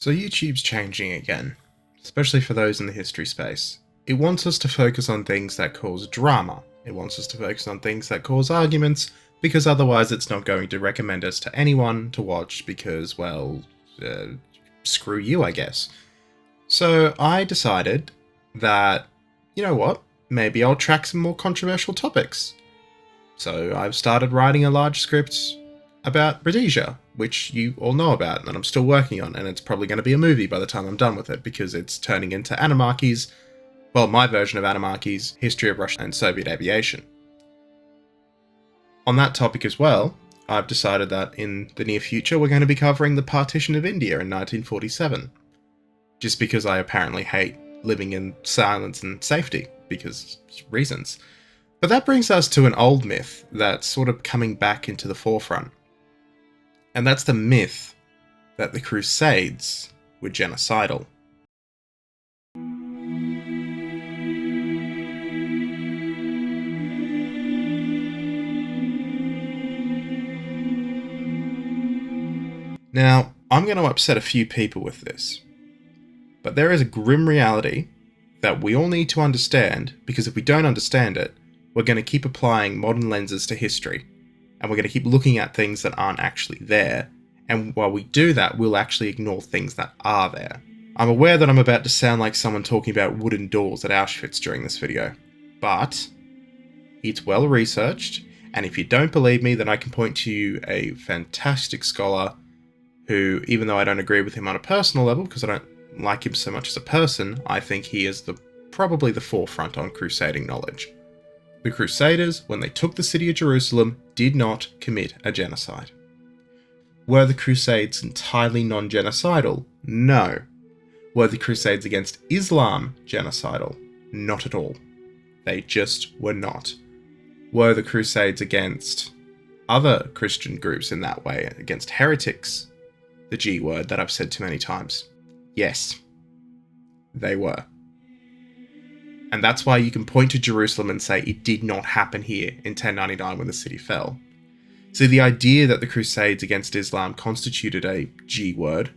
So YouTube's changing again, especially for those in the history space. It wants us to focus on things that cause drama. It wants us to focus on things that cause arguments, because otherwise it's not going to recommend us to anyone to watch because, well, screw you, I guess. So I decided that, you know what, maybe I'll track some more controversial topics. So I've started writing a large script about Rhodesia, which you all know about and I'm still working on, and it's probably going to be a movie by the time I'm done with it because it's turning into Animarchy's, well, my version of Animarchy's History of Russian and Soviet Aviation. On that topic as well, I've decided that in the near future we're going to be covering the partition of India in 1947, just because I apparently hate living in silence and safety, because reasons. But that brings us to an old myth that's sort of coming back into the forefront. And that's the myth that the Crusades were genocidal. Now, I'm going to upset a few people with this, but there is a grim reality that we all need to understand, because if we don't understand it, we're going to keep applying modern lenses to history. And we're going to keep looking at things that aren't actually there. And while we do that, we'll actually ignore things that are there. I'm aware that I'm about to sound like someone talking about wooden doors at Auschwitz during this video, but it's well researched. And if you don't believe me, then I can point to you a fantastic scholar who, even though I don't agree with him on a personal level, because I don't like him so much as a person, I think he is probably the forefront on crusading knowledge. The Crusaders, when they took the city of Jerusalem, did not commit a genocide. Were the Crusades entirely non-genocidal? No. Were the Crusades against Islam genocidal? Not at all. They just were not. Were the Crusades against other Christian groups in that way, against heretics, the G word that I've said too many times? Yes, they were. And that's why you can point to Jerusalem and say it did not happen here in 1099 when the city fell. So the idea that the Crusades against Islam constituted a G word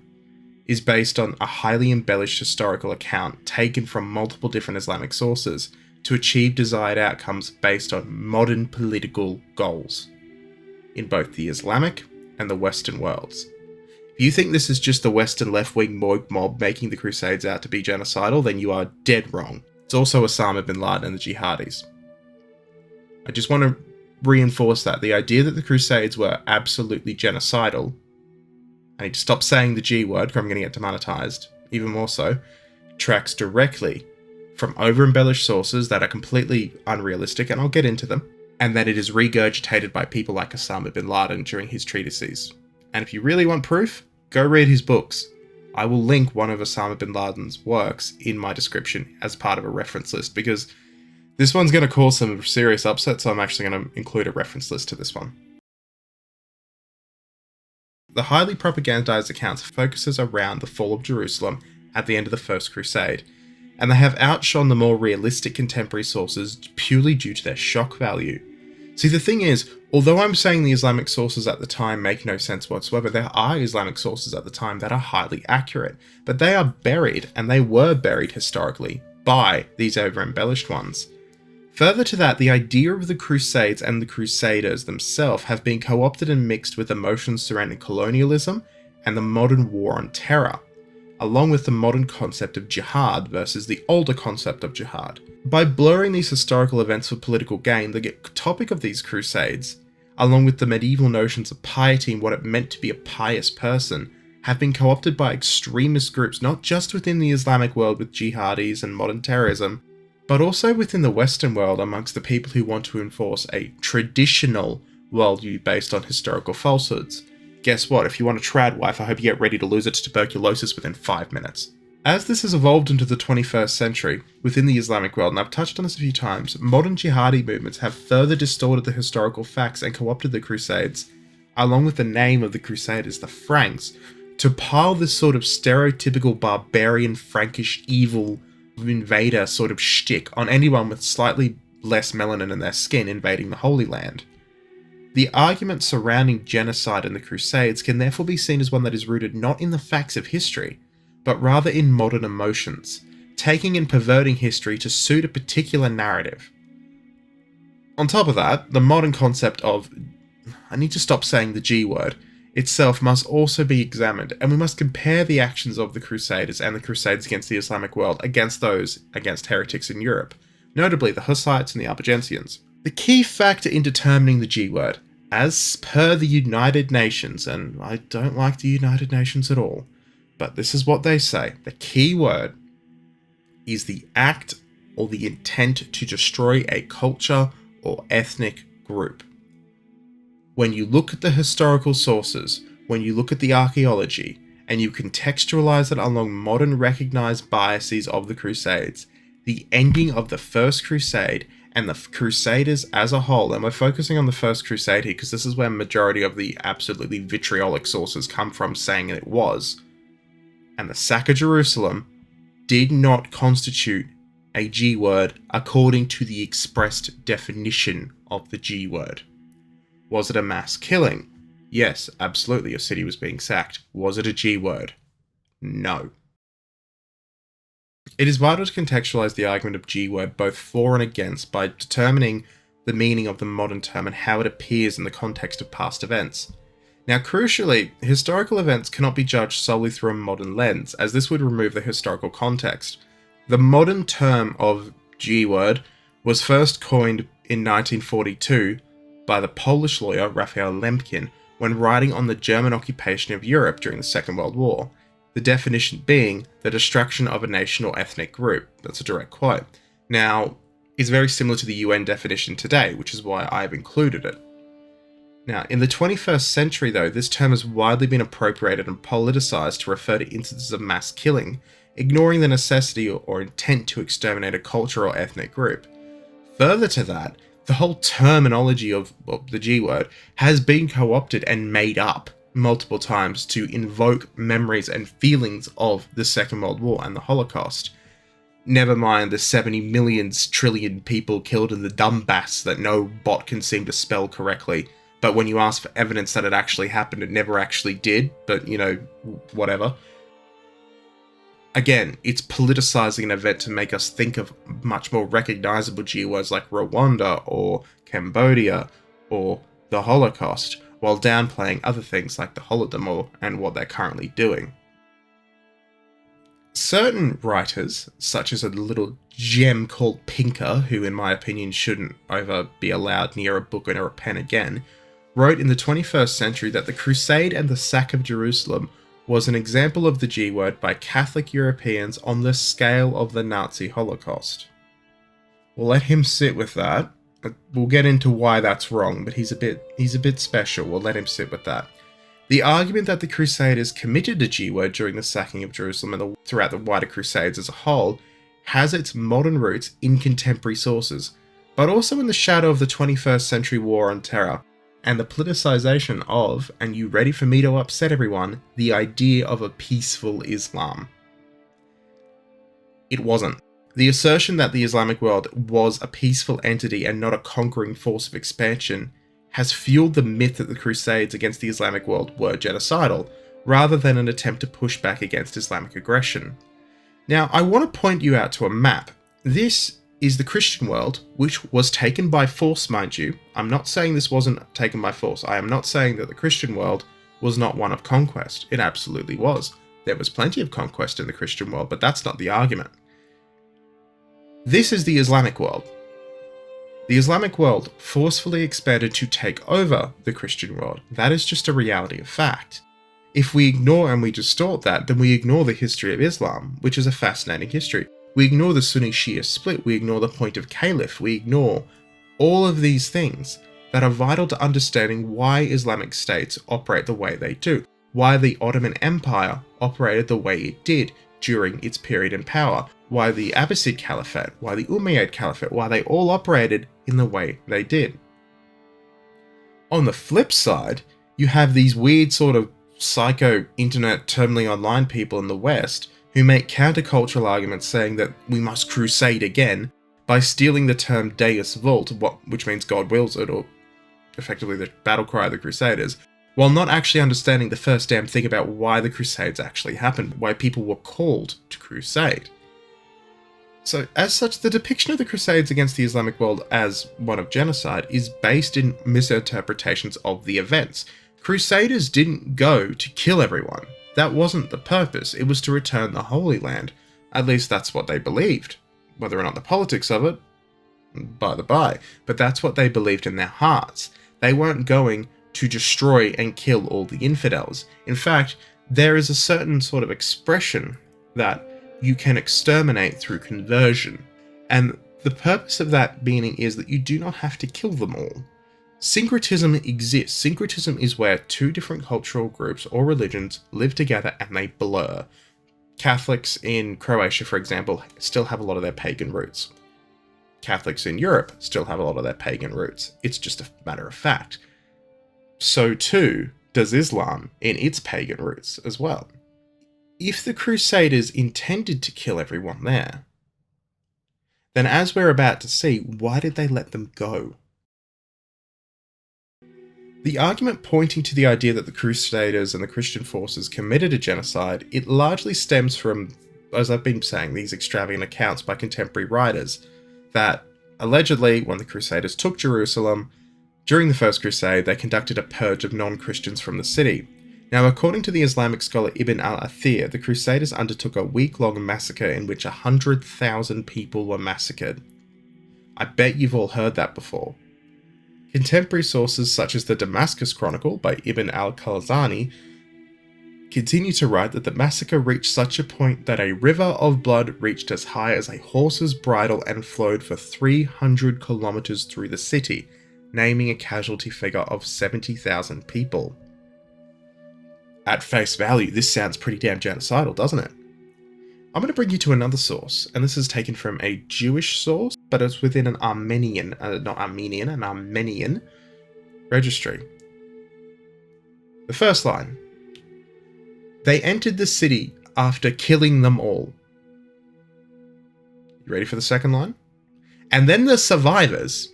is based on a highly embellished historical account taken from multiple different Islamic sources to achieve desired outcomes based on modern political goals in both the Islamic and the Western worlds. If you think this is just the Western left-wing mob making the Crusades out to be genocidal, then you are dead wrong. It's also Osama bin Laden and the jihadis. I just want to reinforce that. The idea that the Crusades were absolutely genocidal, I need to stop saying the G word because I'm going to get demonetized, even more so, tracks directly from over-embellished sources that are completely unrealistic, and I'll get into them, and that it is regurgitated by people like Osama bin Laden during his treatises. And if you really want proof, go read his books. I will link one of Osama bin Laden's works in my description as part of a reference list, because this one's going to cause some serious upset, so I'm actually going to include a reference list to this one. The highly propagandized accounts focuses around the fall of Jerusalem at the end of the First Crusade, and they have outshone the more realistic contemporary sources purely due to their shock value. See, the thing is, although I'm saying the Islamic sources at the time make no sense whatsoever, there are Islamic sources at the time that are highly accurate, but they are buried, and they were buried historically, by these over-embellished ones. Further to that, the idea of the Crusades and the Crusaders themselves have been co-opted and mixed with emotions surrounding colonialism and the modern war on terror, along with the modern concept of jihad versus the older concept of jihad. By blurring these historical events for political gain, the topic of these crusades, along with the medieval notions of piety and what it meant to be a pious person, have been co-opted by extremist groups not just within the Islamic world with jihadis and modern terrorism, but also within the Western world amongst the people who want to enforce a traditional worldview based on historical falsehoods. Guess what? If you want a trad wife, I hope you get ready to lose it to tuberculosis within 5 minutes. As this has evolved into the 21st century within the Islamic world, and I've touched on this a few times, modern jihadi movements have further distorted the historical facts and co-opted the Crusades, along with the name of the Crusaders, the Franks, to pile this sort of stereotypical barbarian, Frankish, evil invader sort of shtick on anyone with slightly less melanin in their skin invading the Holy Land. The argument surrounding genocide and the Crusades can therefore be seen as one that is rooted not in the facts of history, but rather in modern emotions, taking and perverting history to suit a particular narrative. On top of that, the modern concept of, I need to stop saying the G word, itself must also be examined, and we must compare the actions of the Crusaders and the Crusades against the Islamic world against those against heretics in Europe, notably the Hussites and the Albigensians. The key factor in determining the G word, as per the United Nations, and I don't like the United Nations at all, but this is what they say, the key word is the act or the intent to destroy a culture or ethnic group. When you look at the historical sources, when you look at the archaeology, and you contextualize it along modern recognized biases of the Crusades, the ending of the First Crusade and the Crusaders as a whole, and we're focusing on the First Crusade here because this is where majority of the absolutely vitriolic sources come from saying it was, and the sack of Jerusalem did not constitute a G word according to the expressed definition of the G word. Was it a mass killing? Yes, absolutely, a city was being sacked. Was it a G word? No. It is vital to contextualize the argument of G word both for and against by determining the meaning of the modern term and how it appears in the context of past events. Now, crucially, historical events cannot be judged solely through a modern lens, as this would remove the historical context. The modern term of G word was first coined in 1942 by the Polish lawyer Raphael Lemkin when writing on the German occupation of Europe during the Second World War, the definition being the destruction of a nation or ethnic group. That's a direct quote. Now, it's very similar to the UN definition today, which is why I've included it. Now, in the 21st century though, this term has widely been appropriated and politicized to refer to instances of mass killing, ignoring the necessity or intent to exterminate a culture or ethnic group. Further to that, the whole terminology of the G word has been co-opted and made up multiple times to invoke memories and feelings of the Second World War and the Holocaust. Never mind the 70 million trillion people killed in the Donbass that no bot can seem to spell correctly, but when you ask for evidence that it actually happened, it never actually did, but whatever. Again, it's politicizing an event to make us think of much more recognizable G words like Rwanda or Cambodia or the Holocaust, while downplaying other things like the Holodomor and what they're currently doing. Certain writers, such as a little gem called Pinker, who in my opinion shouldn't ever be allowed near a book or a pen again, wrote in the 21st century that the Crusade and the sack of Jerusalem was an example of the G word by Catholic Europeans on the scale of the Nazi Holocaust. We'll let him sit with that. We'll get into why that's wrong, but he's a bit special. We'll let him sit with that. The argument that the Crusaders committed the G word during the sacking of Jerusalem and throughout the wider Crusades as a whole has its modern roots in contemporary sources, but also in the shadow of the 21st century war on terror, and the politicization of, and you ready for me to upset everyone, the idea of a peaceful Islam. It wasn't. The assertion that the Islamic world was a peaceful entity and not a conquering force of expansion has fueled the myth that the Crusades against the Islamic world were genocidal, rather than an attempt to push back against Islamic aggression. Now, I want to point you out to a map. This is the Christian world, which was taken by force, mind you. I'm not saying this wasn't taken by force. I am not saying that the Christian world was not one of conquest. It absolutely was. There was plenty of conquest in the Christian world, but that's not the argument. This is the Islamic world. The Islamic world forcefully expanded to take over the Christian world. That is just a reality of fact. If we ignore and we distort that, then we ignore the history of Islam, which is a fascinating history. We ignore the Sunni-Shia split, we ignore the point of caliph, we ignore all of these things that are vital to understanding why Islamic states operate the way they do, why the Ottoman Empire operated the way it did during its period in power, why the Abbasid Caliphate, why the Umayyad Caliphate, why they all operated in the way they did. On the flip side, you have these weird sort of psycho internet terminally online people in the West who make countercultural arguments saying that we must crusade again by stealing the term Deus Vult, which means God wills it, or effectively the battle cry of the Crusaders, while not actually understanding the first damn thing about why the Crusades actually happened, why people were called to crusade. So, as such, the depiction of the Crusades against the Islamic world as one of genocide is based in misinterpretations of the events. Crusaders didn't go to kill everyone. That wasn't the purpose. It was to return the Holy Land. At least that's what they believed. Whether or not the politics of it, by the by, but that's what they believed in their hearts. They weren't going to destroy and kill all the infidels. In fact, there is a certain sort of expression that you can exterminate through conversion, and the purpose of that meaning is that you do not have to kill them all. Syncretism exists. Syncretism is where two different cultural groups or religions live together and they blur. Catholics in Croatia, for example, still have a lot of their pagan roots. Catholics in Europe still have a lot of their pagan roots. It's just a matter of fact. So too does Islam in its pagan roots as well. If the Crusaders intended to kill everyone there, then as we're about to see, why did they let them go? The argument pointing to the idea that the Crusaders and the Christian forces committed a genocide, it largely stems from, as I've been saying, these extravagant accounts by contemporary writers that allegedly, when the Crusaders took Jerusalem, during the First Crusade, they conducted a purge of non-Christians from the city. Now, according to the Islamic scholar Ibn Al-Athir, the Crusaders undertook a week-long massacre in which 100,000 people were massacred. I bet you've all heard that before. Contemporary sources such as the Damascus Chronicle by Ibn Al-Qalanisi continue to write that the massacre reached such a point that a river of blood reached as high as a horse's bridle and flowed for 300 kilometers through the city, naming a casualty figure of 70,000 people. At face value, this sounds pretty damn genocidal, doesn't it? I'm going to bring you to another source, and this is taken from a Jewish source, but it's within an Armenian registry. The first line: they entered the city after killing them all. You ready for the second line? And then the survivors.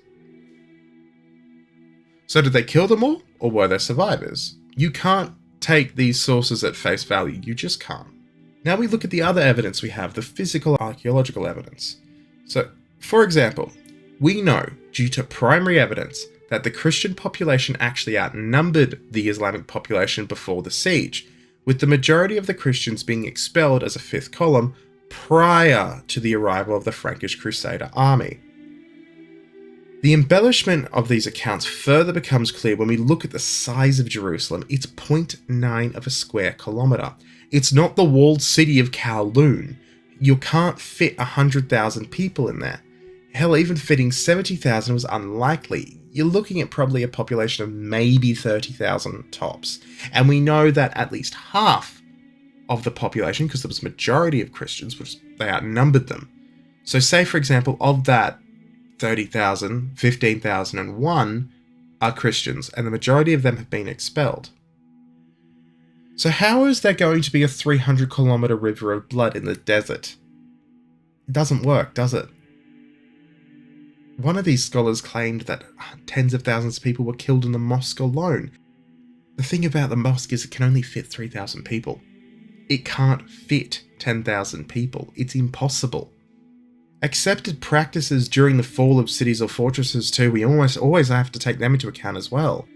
So did they kill them all, or were there survivors? You can't take these sources at face value, you just can't. Now we look at the other evidence we have, the physical archaeological evidence. So, for example, we know, due to primary evidence, that the Christian population actually outnumbered the Islamic population before the siege, with the majority of the Christians being expelled as a fifth column prior to the arrival of the Frankish Crusader army. The embellishment of these accounts further becomes clear when we look at the size of Jerusalem. It's 0.9 of a square kilometre. It's not the walled city of Kowloon. You can't fit 100,000 people in there. Hell, even fitting 70,000 was unlikely. You're looking at probably a population of maybe 30,000 tops. And we know that at least half of the population, because there was a majority of Christians, which they outnumbered them. So say, for example, of that 30,000, 15,001 are Christians, and the majority of them have been expelled. So how is there going to be a 300-kilometre river of blood in the desert? It doesn't work, does it? One of these scholars claimed that tens of thousands of people were killed in the mosque alone. The thing about the mosque is it can only fit 3,000 people. It can't fit 10,000 people. It's impossible. Accepted practices during the fall of cities or fortresses too, we almost always have to take them into account as well.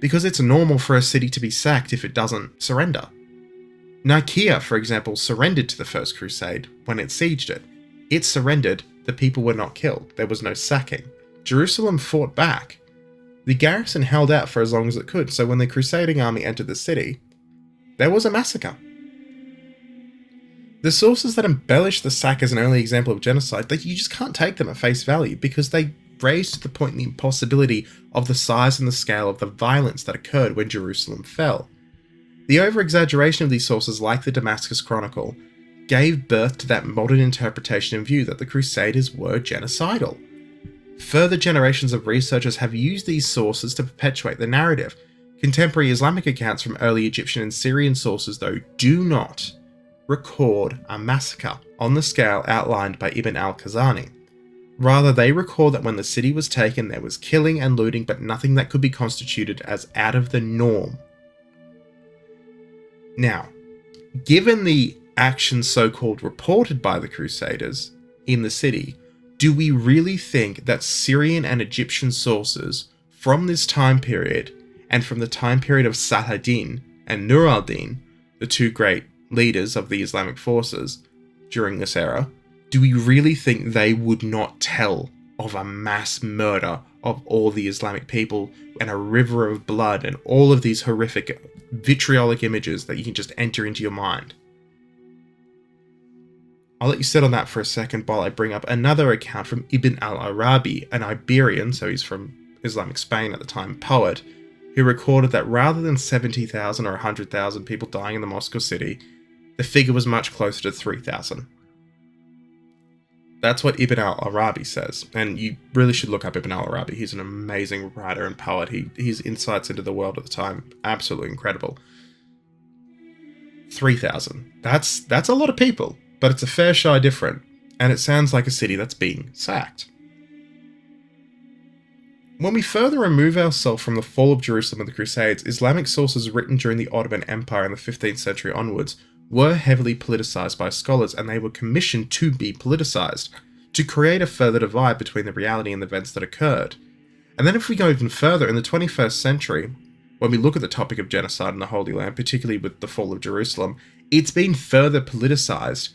Because it's normal for a city to be sacked if it doesn't surrender. Nicaea, for example, surrendered to the First Crusade when it sieged it. It surrendered, the people were not killed, there was no sacking. Jerusalem fought back. The garrison held out for as long as it could, so when the crusading army entered the city, there was a massacre. The sources that embellish the sack as an early example of genocide, you just can't take them at face value because they raise to the point the impossibility of the size and the scale of the violence that occurred when Jerusalem fell. The over-exaggeration of these sources, like the Damascus Chronicle, gave birth to that modern interpretation and view that the Crusaders were genocidal. Further generations of researchers have used these sources to perpetuate the narrative. Contemporary Islamic accounts from early Egyptian and Syrian sources, though, do not record a massacre on the scale outlined by Ibn al-Qalanisi. Rather, they record that when the city was taken, there was killing and looting, but nothing that could be constituted as out of the norm Now, given the actions so-called reported by the Crusaders in the city, do we really think that Syrian and Egyptian sources from this time period and from the time period of Saladin and Nur al-Din, the two great leaders of the Islamic forces during this era, do we really think they would not tell of a mass murder of all the Islamic people and a river of blood and all of these horrific vitriolic images that you can just enter into your mind? I'll let you sit on that for a second while I bring up another account from Ibn al-Arabi, an Iberian, so he's from Islamic Spain at the time, poet, who recorded that rather than 70,000 or 100,000 people dying in the Moscow city, the figure was much closer to 3,000. That's what Ibn al-Arabi says, and you really should look up Ibn al-Arabi. He's an amazing writer and poet. His insights into the world at the time, absolutely incredible. 3,000. That's a lot of people, but it's a fair share different, and it sounds like a city that's being sacked. When we further remove ourselves from the fall of Jerusalem and the Crusades, Islamic sources written during the Ottoman Empire in the 15th century onwards were heavily politicized by scholars, and they were commissioned to be politicized, to create a further divide between the reality and the events that occurred. And then if we go even further, in the 21st century, when we look at the topic of genocide in the Holy Land, particularly with the fall of Jerusalem, it's been further politicized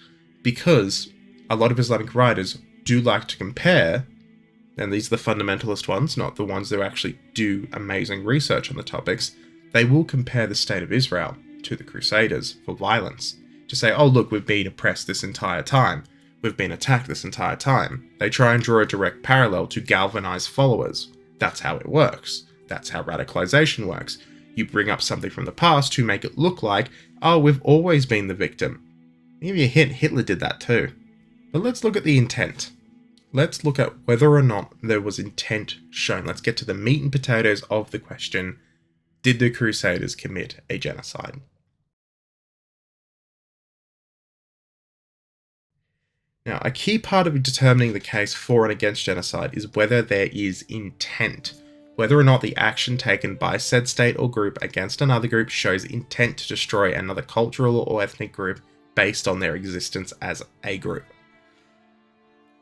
because a lot of Islamic writers do like to compare, and these are the fundamentalist ones, not the ones who actually do amazing research on the topics, they will compare the state of Israel to the Crusaders for violence, to say, oh look, we've been oppressed this entire time, we've been attacked this entire time. They try and draw a direct parallel to galvanize followers. That's how it works. That's how radicalization works. You bring up something from the past to make it look like, oh, we've always been the victim. I'll give you a hint, Hitler did that too. But let's look at the intent. Let's look at whether or not there was intent shown. Let's get to the meat and potatoes of the question. Did the Crusaders commit a genocide? Now, a key part of determining the case for and against genocide is whether there is intent. Whether or not the action taken by said state or group against another group shows intent to destroy another cultural or ethnic group based on their existence as a group.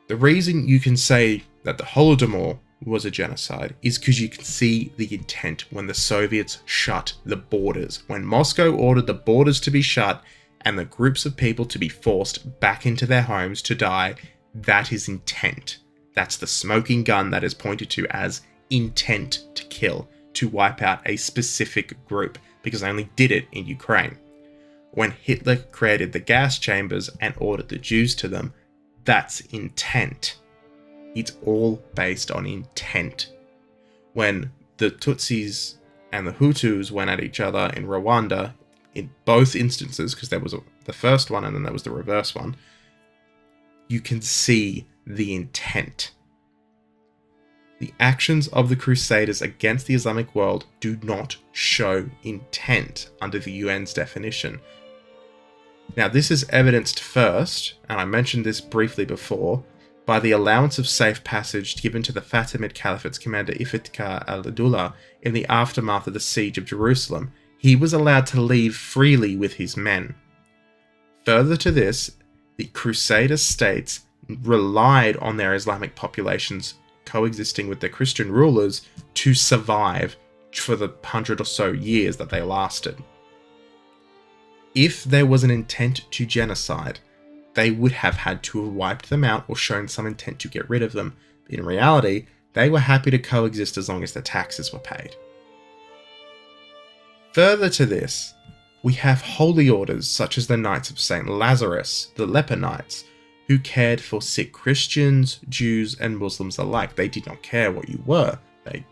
The reason you can say that the Holodomor was a genocide is because you can see the intent when the Soviets shut the borders. When Moscow ordered the borders to be shut and the groups of people to be forced back into their homes to die, that is intent. That's the smoking gun that is pointed to as intent to kill, to wipe out a specific group, because they only did it in Ukraine. When Hitler created the gas chambers and ordered the Jews to them, that's intent. It's all based on intent. When the Tutsis and the Hutus went at each other in Rwanda, in both instances, because there was the first one and then there was the reverse one, you can see the intent. The actions of the Crusaders against the Islamic world do not show intent under the UN's definition. Now, this is evidenced first, and I mentioned this briefly before, by the allowance of safe passage given to the Fatimid Caliphate's commander Iftkhar al-Dawla in the aftermath of the siege of Jerusalem. He was allowed to leave freely with his men. Further to this, the Crusader states relied on their Islamic populations coexisting with their Christian rulers to survive for the 100 or so years that they lasted. If there was an intent to genocide, they would have had to have wiped them out or shown some intent to get rid of them. In reality, they were happy to coexist as long as their taxes were paid. Further to this, we have holy orders such as the Knights of St. Lazarus, the Leper Knights, who cared for sick Christians, Jews, and Muslims alike. They did not care what you were. They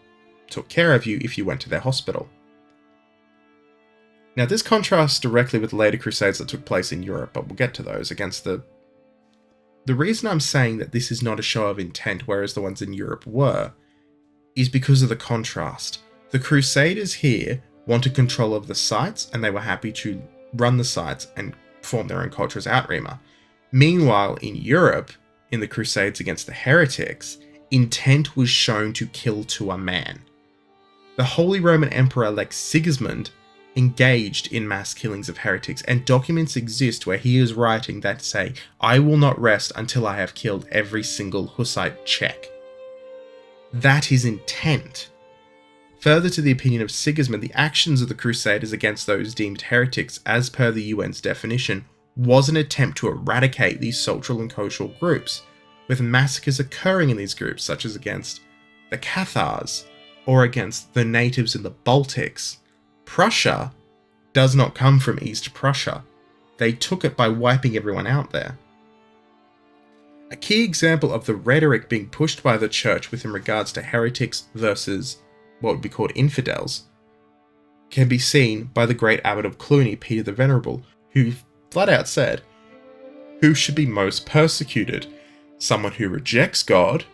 took care of you if you went to their hospital. Now, this contrasts directly with the later Crusades that took place in Europe, but we'll get to those against the reason I'm saying that this is not a show of intent, whereas the ones in Europe were, is because of the contrast. The Crusaders here wanted control of the sites, and they were happy to run the sites and form their own culture as Outremer. Meanwhile, in Europe, in the Crusades against the heretics, intent was shown to kill to a man. The Holy Roman Emperor like Sigismund, engaged in mass killings of heretics, and documents exist where he is writing that say, "I will not rest until I have killed every single Hussite Czech." That is intent. Further to the opinion of Sigismund, the actions of the Crusaders against those deemed heretics, as per the UN's definition, was an attempt to eradicate these social and cultural groups, with massacres occurring in these groups, such as against the Cathars, or against the natives in the Baltics. Prussia does not come from East Prussia. They took it by wiping everyone out there. A key example of the rhetoric being pushed by the church within regards to heretics versus what would be called infidels can be seen by the great Abbot of Cluny, Peter the Venerable, who flat out said, "Who should be most persecuted? Someone who rejects God,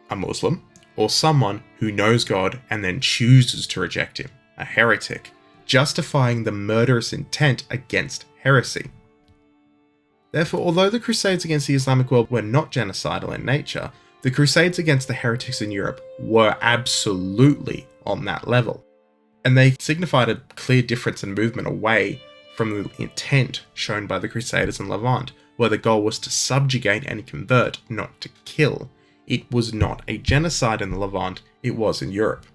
a Muslim, or someone who knows God and then chooses to reject him, a heretic," justifying the murderous intent against heresy. Therefore, although the Crusades against the Islamic world were not genocidal in nature, the Crusades against the heretics in Europe were absolutely on that level, and they signified a clear difference in movement away from the intent shown by the Crusaders in Levant, where the goal was to subjugate and convert, not to kill. It was not a genocide in the Levant, it was in Europe.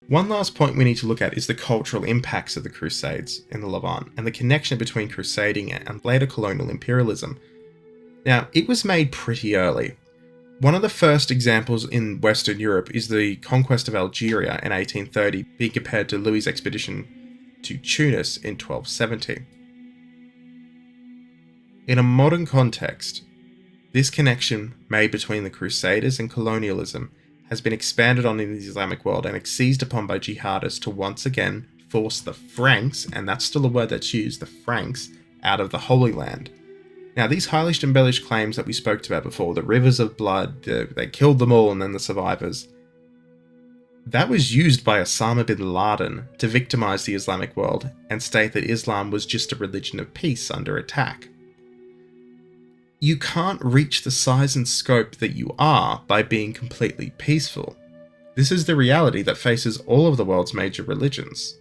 One last point we need to look at is the cultural impacts of the Crusades in the Levant, and the connection between crusading and later colonial imperialism. Now, it was made pretty early. One of the first examples in Western Europe is the conquest of Algeria in 1830, being compared to Louis' expedition to Tunis in 1270. In a modern context, this connection made between the Crusaders and colonialism has been expanded on in the Islamic world and seized upon by jihadists to once again force the Franks, and that's still a word that's used, the Franks, out of the Holy Land. Now, these highly embellished claims that we spoke about before, the rivers of blood, they killed them all and then the survivors, that was used by Osama bin Laden to victimize the Islamic world and state that Islam was just a religion of peace under attack. You can't reach the size and scope that you are by being completely peaceful. This is the reality that faces all of the world's major religions.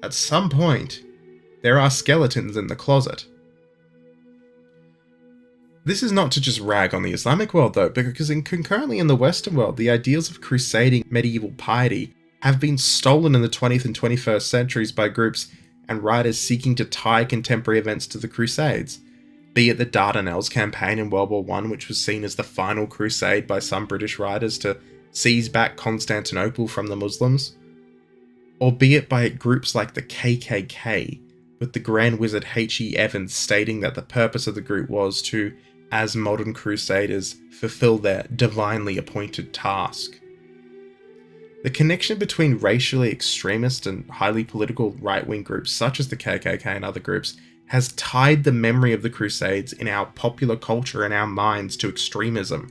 At some point, there are skeletons in the closet. This is not to just rag on the Islamic world though, because concurrently in the Western world, the ideals of crusading medieval piety have been stolen in the 20th and 21st centuries by groups and writers seeking to tie contemporary events to the Crusades. Be it the Dardanelles campaign in World War I, which was seen as the final crusade by some British writers to seize back Constantinople from the Muslims, or be it by groups like the KKK, with the Grand Wizard H.E. Evans stating that the purpose of the group was to, as modern crusaders, fulfill their divinely appointed task. The connection between racially extremist and highly political right-wing groups such as the KKK and other groups has tied the memory of the Crusades in our popular culture and our minds to extremism.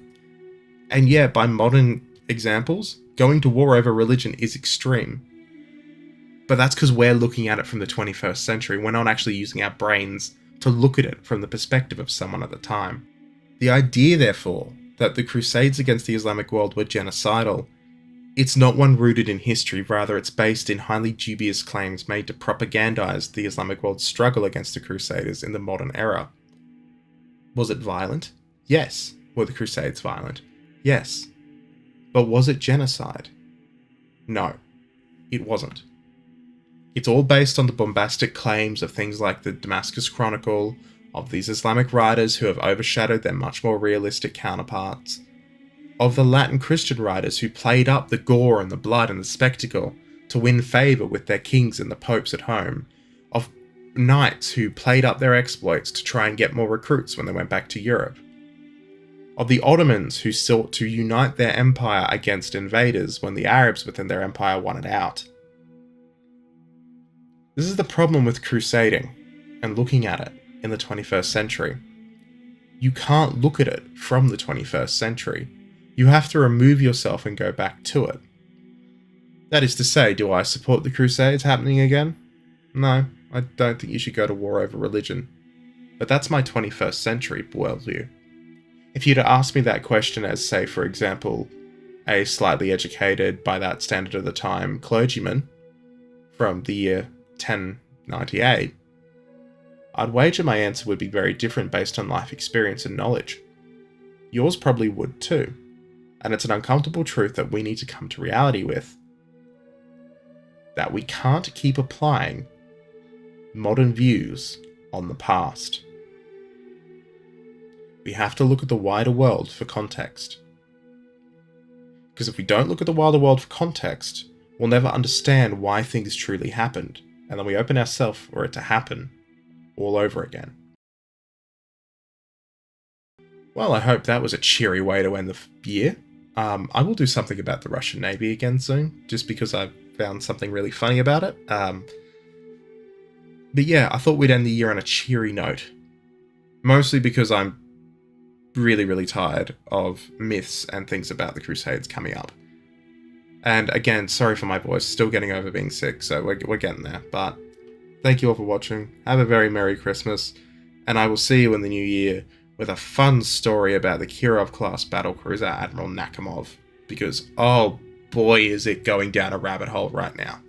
And yeah, by modern examples, going to war over religion is extreme. But that's because we're looking at it from the 21st century. We're not actually using our brains to look at it from the perspective of someone at the time. The idea, therefore, that the Crusades against the Islamic world were genocidal, it's not one rooted in history, rather it's based in highly dubious claims made to propagandize the Islamic world's struggle against the Crusaders in the modern era. Was it violent? Yes. Were the Crusades violent? Yes. But was it genocide? No, it wasn't. It's all based on the bombastic claims of things like the Damascus Chronicle, of these Islamic writers who have overshadowed their much more realistic counterparts, of the Latin Christian writers who played up the gore and the blood and the spectacle to win favour with their kings and the popes at home, of knights who played up their exploits to try and get more recruits when they went back to Europe, of the Ottomans who sought to unite their empire against invaders when the Arabs within their empire wanted out. This is the problem with crusading and looking at it in the 21st century. You can't look at it from the 21st century. You have to remove yourself and go back to it. That is to say, do I support the Crusades happening again? No, I don't think you should go to war over religion. But that's my 21st century worldview. If you'd asked me that question as, say, for example, a slightly educated, by that standard of the time, clergyman from the year 1098, I'd wager my answer would be very different based on life experience and knowledge. Yours probably would too, and it's an uncomfortable truth that we need to come to reality with, that we can't keep applying modern views on the past. We have to look at the wider world for context. Because if we don't look at the wider world for context, we'll never understand why things truly happened, and then we open ourselves for it to happen all over again. Well, I hope that was a cheery way to end the year. I will do something about the Russian Navy again soon, just because I've found something really funny about it. But yeah, I thought we'd end the year on a cheery note. Mostly because I'm really, really tired of myths and things about the Crusades coming up. And again, sorry for my voice, still getting over being sick, so we're getting there. But thank you all for watching, have a very Merry Christmas, and I will see you in the new year with a fun story about the Kirov-class battlecruiser Admiral Nakhimov, because oh boy is it going down a rabbit hole right now.